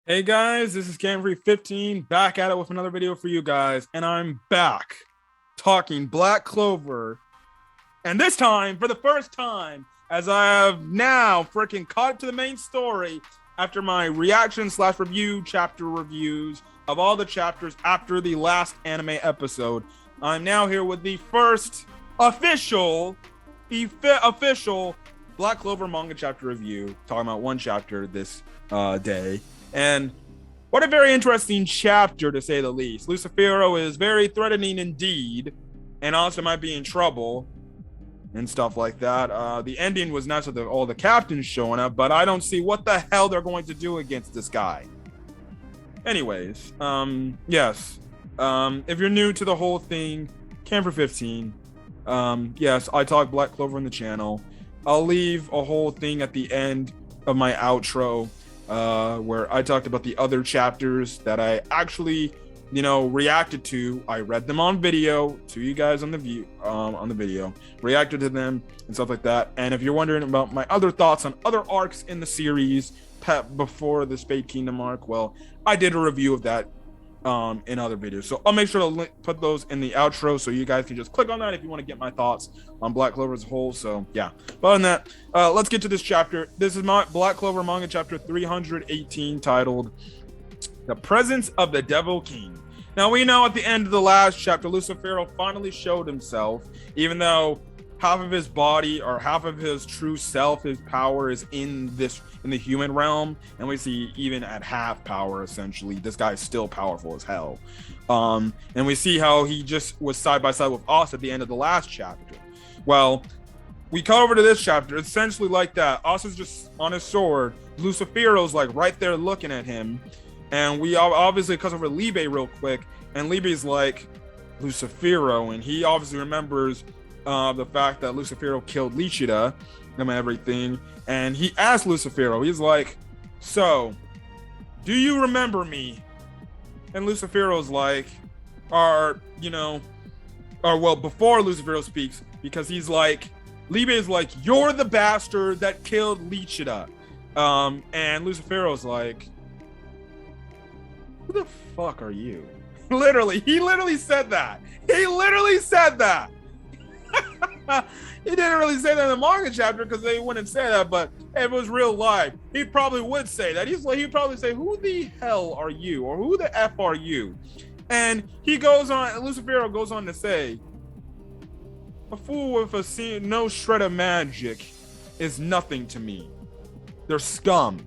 Hey guys, this is Camfrey15 back at it with another video for you guys, and I'm back talking Black Clover, and this time, for the first time, as I have now freaking caught up to the main story after my reaction slash review chapter reviews of all the chapters after the last anime episode. I'm now here with the first official Black Clover manga chapter review, talking about one chapter this day. And what a very interesting chapter, to say the least. Lucifero is very threatening indeed, and also might be in trouble and stuff like that. The ending was nice with all the captains showing up, but I don't see what the hell they're going to do against this guy. Anyways, yes. If you're new to the whole thing, Camper15. Yes, I talk Black Clover on the channel. I'll leave a whole thing at the end of my outro, where I talked about the other chapters that I actually, reacted to. I read them on video to you guys on the video, reacted to them and stuff like that. And if you're wondering about my other thoughts on other arcs in the series before the Spade Kingdom arc, well, I did a review of that in other videos, so I'll make sure to put those in the outro so you guys can just click on that if you want to get my thoughts on Black Clover as a whole. So yeah, but other than that, let's get to this chapter. This is my Black Clover manga chapter 318, titled The Presence of the Devil King. Now, we know at the end of the last chapter, Lucifero finally showed himself, even though half of his body, or half of his true self, his power, is in the human realm, and we see even at half power, essentially, this guy is still powerful as hell. And we see how he just was side by side with Asta at the end of the last chapter. Well, we come over to this chapter, essentially like that. Asta's just on his sword, Lucifero's like right there looking at him, and we obviously cut over Liebe real quick, and Liebe's like, Lucifero, and he obviously remembers the fact that Lucifero killed Lichida and everything, and he asked Lucifero, he's like, so do you remember me? And Lucifero's like, well, before Lucifero speaks, because he's like, Liebe is like, you're the bastard that killed Lichida. And Lucifero's like, who the fuck are you? He literally said that. He didn't really say that in the manga chapter because they wouldn't say that, but if it was real life, he probably would say that. He'd probably say, who the hell are you? Or who the F are you? And Lucifero goes on to say, a fool with no shred of magic is nothing to me. They're scum,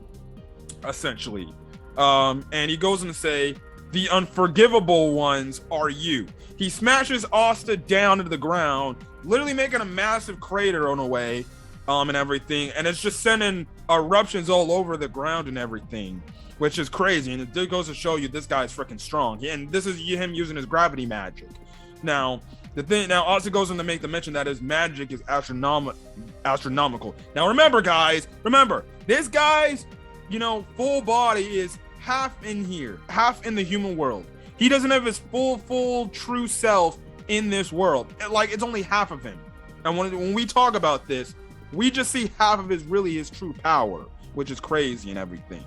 essentially. And he goes on to say, the unforgivable ones are you. He smashes Asta down into the ground, literally making a massive crater on the way, and everything, and it's just sending eruptions all over the ground and everything, which is crazy. And it goes to show you this guy is freaking strong. And this is him using his gravity magic. Now, Asta goes on to make the mention that his magic is astronomical. Now, remember, guys, this guy's, full body is half in here, half in the human world. He doesn't have his full true self in this world. It's only half of him. And when we talk about this, we just see half of his true power, which is crazy and everything.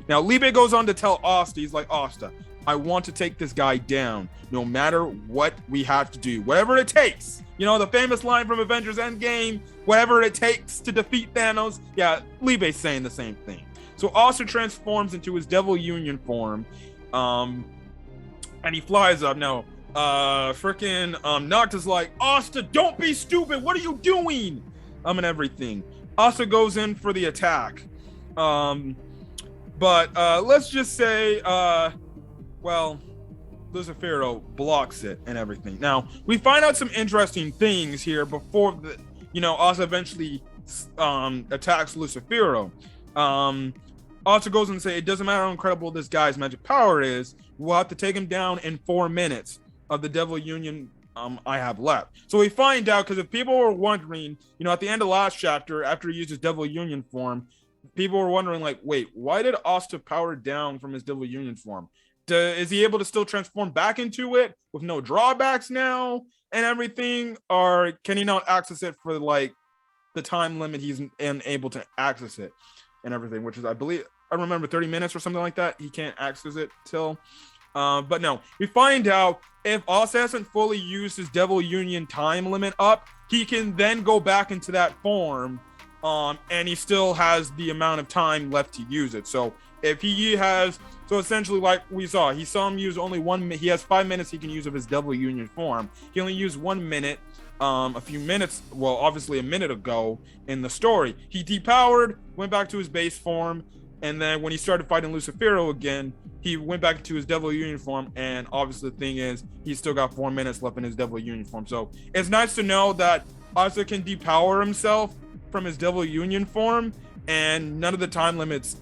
Now, Liebe goes on to tell Asta, he's like, Asta, I want to take this guy down, no matter what we have to do, whatever it takes. The famous line from Avengers Endgame, whatever it takes to defeat Thanos. Yeah, Liebe's saying the same thing. So Asta transforms into his Devil Union form, and he flies up. Now, Nocta's like, Asta, don't be stupid. What are you doing? And everything. Asta goes in for the attack. But let's just say, Lucifero blocks it and everything. Now, we find out some interesting things here before Asta eventually attacks Lucifero. Asta goes and say, it doesn't matter how incredible this guy's magic power is, we'll have to take him down in 4 minutes of the Devil Union I have left. So we find out, because if people were wondering, at the end of the last chapter, after he used his Devil Union form, people were wondering, like, wait, why did Asta power down from his Devil Union form? Is he able to still transform back into it with no drawbacks now and everything? Or can he not access it for, the time limit he's able to access it and everything, which is, I believe, I remember 30 minutes or something like that. He can't access it till. But no, we find out if Asta hasn't fully used his Devil Union time limit up, he can then go back into that form. And he still has the amount of time left to use it. So if he has, so essentially like we saw him use only 1 minute. He has 5 minutes he can use of his Devil Union form. He only used 1 minute. A few minutes, well, obviously a minute ago in the story. He depowered, went back to his base form, and then when he started fighting Lucifero again, he went back to his Devil Union form, and obviously the thing is, he's still got 4 minutes left in his Devil Union form. So it's nice to know that Asta can depower himself from his Devil Union form, and none of the time limits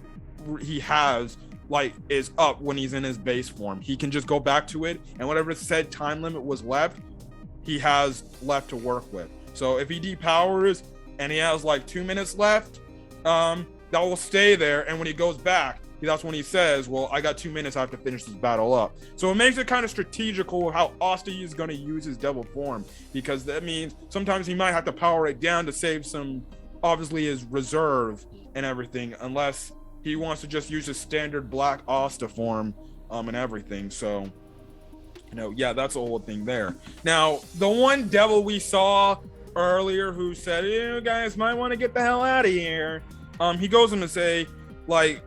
he has like is up when he's in his base form. He can just go back to it, and whatever said time limit was left, he has left to work with. So if he depowers and he has like 2 minutes left, that will stay there. And when he goes back, that's when he says, well, I got 2 minutes, I have to finish this battle up. So it makes it kind of strategical how Asta is going to use his devil form, because that means sometimes he might have to power it down to save some, obviously his reserve and everything, unless he wants to just use his standard black Asta form and everything. So yeah, that's the whole thing there. Now, the one devil we saw earlier who said, you guys might want to get the hell out of here. He goes on to say, like,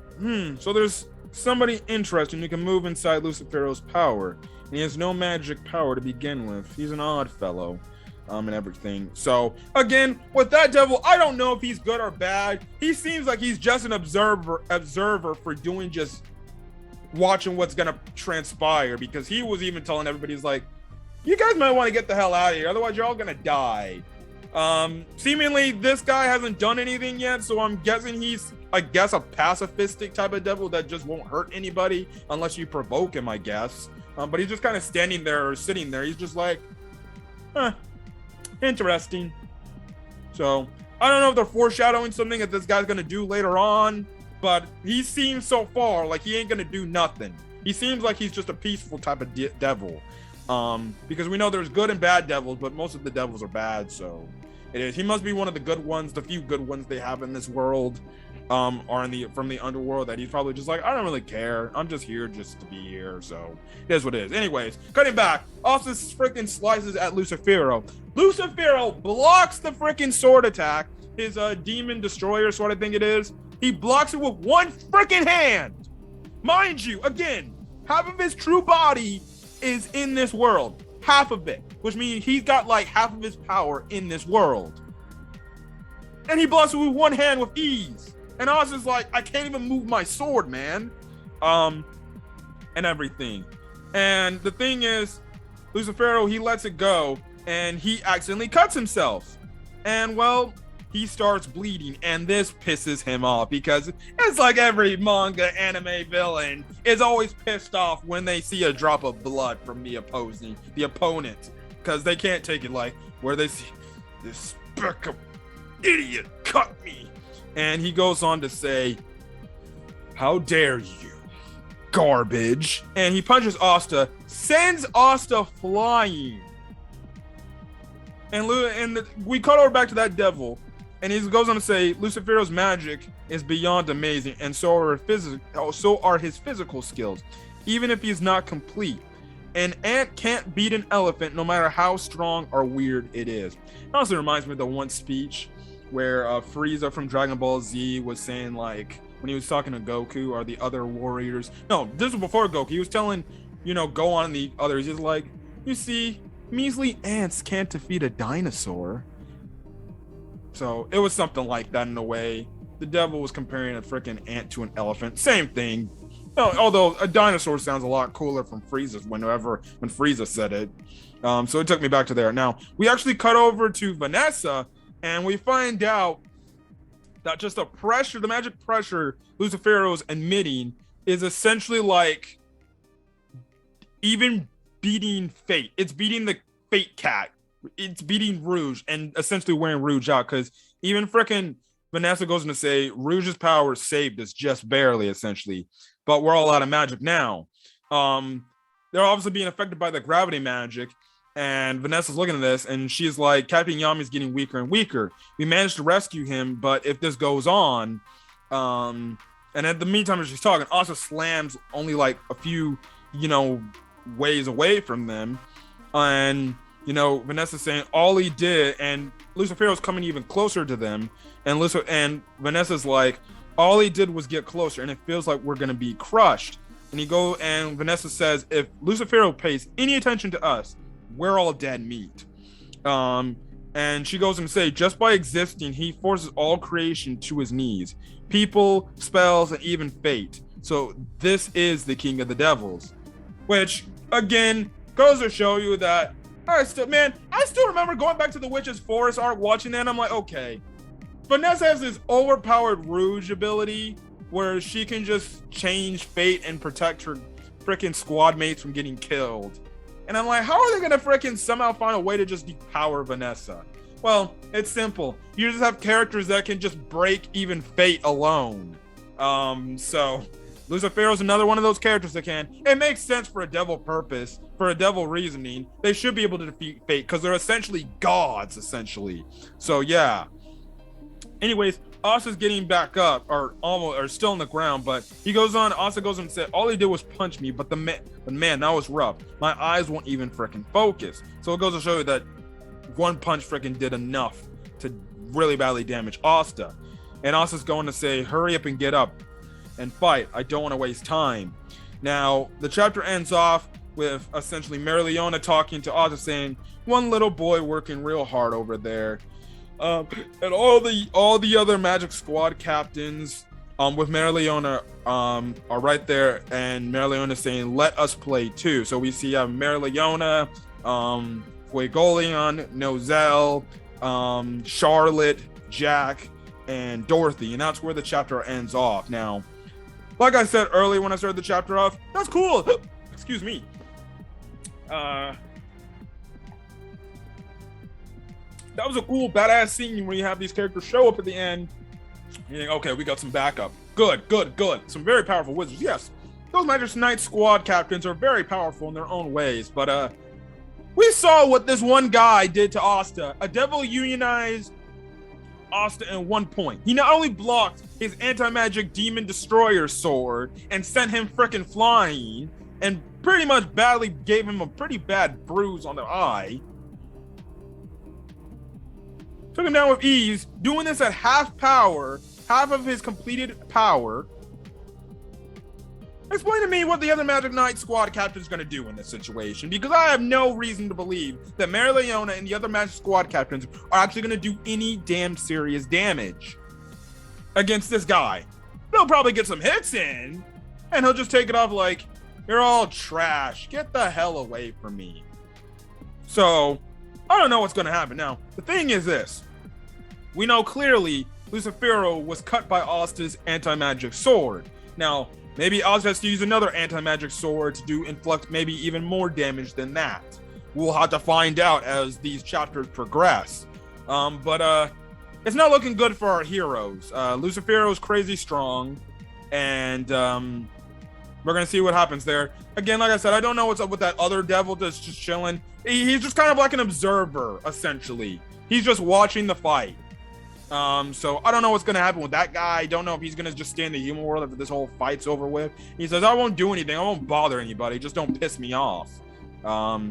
so there's somebody interesting who can move inside Lucifero's power. And he has no magic power to begin with. He's an odd fellow, and everything. So, again, with that devil, I don't know if he's good or bad. He seems like he's just an observer for doing just watching what's gonna transpire, because he was even telling everybody, he's like, you guys might want to get the hell out of here, otherwise you're all gonna die. Seemingly this guy hasn't done anything yet, so I'm guessing he's, I guess, a pacifistic type of devil that just won't hurt anybody unless you provoke him, I guess. But he's just kind of standing there or sitting there. He's just like, interesting. So I don't know if they're foreshadowing something that this guy's gonna do later on, but he seems so far like he ain't gonna do nothing. He seems like he's just a peaceful type of devil, because we know there's good and bad devils, but most of the devils are bad. So it is. He must be one of the good ones. The few good ones they have in this world are from the underworld, that he's probably just like, I don't really care. I'm just here just to be here. So it is what it is. Anyways, cutting back, Asta freaking slices at Lucifero. Lucifero blocks the freaking sword attack. His demon destroyer sword, I think it is. He blocks it with one freaking hand. Mind you, again, half of his true body is in this world. Half of it, which means he's got like half of his power in this world. And he blocks it with one hand with ease. And Asta's like, I can't even move my sword, man. And everything. And the thing is, Lucifero, he lets it go and he accidentally cuts himself. And well, he starts bleeding, and this pisses him off, because it's like every manga anime villain is always pissed off when they see a drop of blood from the opponent, because they can't take it, like where they see this speck of idiot cut me. And he goes on to say, how dare you, garbage. And he punches Asta, sends Asta flying. And we cut over back to that devil. And he goes on to say, Lucifero's magic is beyond amazing, and so are his physical skills, even if he's not complete. An ant can't beat an elephant, no matter how strong or weird it is. It also reminds me of the one speech where Frieza from Dragon Ball Z was saying, like, when he was talking to Goku or the other warriors. No, this was before Goku. He was telling, go on the others. He's like, you see, measly ants can't defeat a dinosaur. So it was something like that in a way. The devil was comparing a freaking ant to an elephant. Same thing. Although a dinosaur sounds a lot cooler from Frieza's when Frieza said it. So it took me back to there. Now, we actually cut over to Vanessa, and we find out that just the magic pressure Lucifero's emitting is essentially like even beating fate. It's beating the fate cat. It's beating Rouge and essentially wearing Rouge out, because even freaking Vanessa goes on to say Rouge's power saved us just barely, essentially, but we're all out of magic now. They're obviously being affected by the gravity magic, and Vanessa's looking at this and she's like, Captain Yami's getting weaker and weaker. We managed to rescue him, but if this goes on, And at the meantime, as she's talking, Asta slams only like a few, ways away from them. And, Vanessa's saying all he did, and Lucifero's coming even closer to them. And Vanessa's like, all he did was get closer, and it feels like we're going to be crushed. And Vanessa says, if Lucifero pays any attention to us, we're all dead meat. And she goes and say, just by existing, he forces all creation to his knees. People, spells, and even fate. So this is the king of the devils. Which, again, goes to show you that I still remember going back to the Witch's Forest arc, watching that, and I'm like, okay. Vanessa has this overpowered Rouge ability where she can just change fate and protect her freaking squad mates from getting killed. And I'm like, how are they gonna freaking somehow find a way to just depower Vanessa? Well, it's simple. You just have characters that can just break even fate alone. So Lucifero's another one of those characters that can. It makes sense for a devil purpose, for a devil reasoning. They should be able to defeat fate because they're essentially gods, essentially. So yeah. Anyways, Asta's getting back up, or still on the ground, but Asta goes on and said, all he did was punch me, but man, that was rough. My eyes won't even freaking focus. So it goes to show you that one punch freaking did enough to really badly damage Asta. And Asta's going to say, hurry up and get up and fight. I don't want to waste time. Now, the chapter ends off with essentially Marileona talking to Asta saying, one little boy working real hard over there. And all the other Magic Squad captains with Marileona are right there, and Marileona saying, let us play too. So we see Marileona, Fuegoleon, Nozel, Charlotte, Jack, and Dorothy, and that's where the chapter ends off. Now, like I said earlier when I started the chapter off, that's cool. Excuse me. That was a cool, badass scene where you have these characters show up at the end. You think, okay, we got some backup. Good. Some very powerful wizards. Yes, those Magic Knight Squad captains are very powerful in their own ways. But we saw what this one guy did to Asta. A devil unionized Asta at one point. He not only blocked his anti-magic demon destroyer sword and sent him freaking flying, and pretty much badly gave him a pretty bad bruise on the eye. Took him down with ease, doing this at half power, half of his completed power. Explain to me what the other Magic Knight Squad captain is going to do in this situation, because I have no reason to believe that Marileona and the other Magic Squad captains are actually going to do any damn serious damage against this guy. They'll probably get some hits in, and he'll just take it off like, you're all trash. Get the hell away from me. So, I don't know what's going to happen. Now, the thing is this. We know clearly Lucifero was cut by Asta's anti-magic sword. Now, maybe Asta has to use another anti-magic sword to inflict maybe even more damage than that. We'll have to find out as these chapters progress. But it's not looking good for our heroes. Lucifero's crazy strong, and we're going to see what happens there. Again, like I said, I don't know what's up with that other devil that's just chilling. He's just kind of like an observer, essentially. He's just watching the fight. So I don't know what's going to happen with that guy. I don't know if he's going to just stay in the human world after this whole fight's over with. He says, I won't do anything. I won't bother anybody. Just don't piss me off. Don't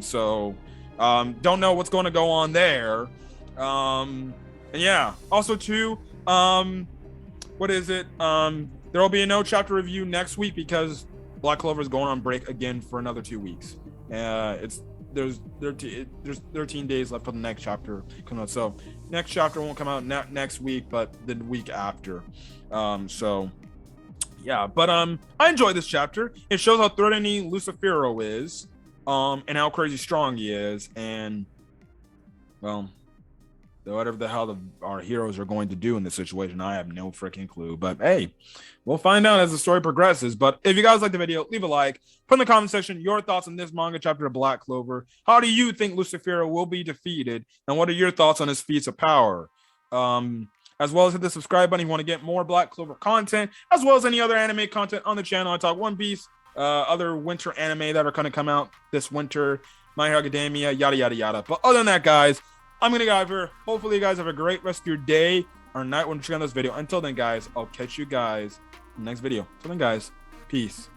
know what's going to go on there. And yeah, also too, what is it? There will be a no chapter review next week because Black Clover is going on break again for another 2 weeks. There's 13 days left for the next chapter coming out. So next chapter won't come out next week, but the week after. So yeah, but I enjoy this chapter. It shows how threatening Lucifero is, and how crazy strong he is, and well, whatever the hell our heroes are going to do in this situation, I have no freaking clue. But hey, we'll find out as the story progresses. But if you guys like the video, leave a like. Put in the comment section your thoughts on this manga chapter of Black Clover. How do you think Lucifero will be defeated? And what are your thoughts on his feats of power? As well as hit the subscribe button if you want to get more Black Clover content, as well as any other anime content on the channel. I talk One Piece, other winter anime that are going to come out this winter, My Hero Academia, yada, yada, yada. But other than that, guys, I'm going to go over. Hopefully you guys have a great rest of your day or night when you're checking out this video. Until then, guys, I'll catch you guys in the next video. So then, guys, peace.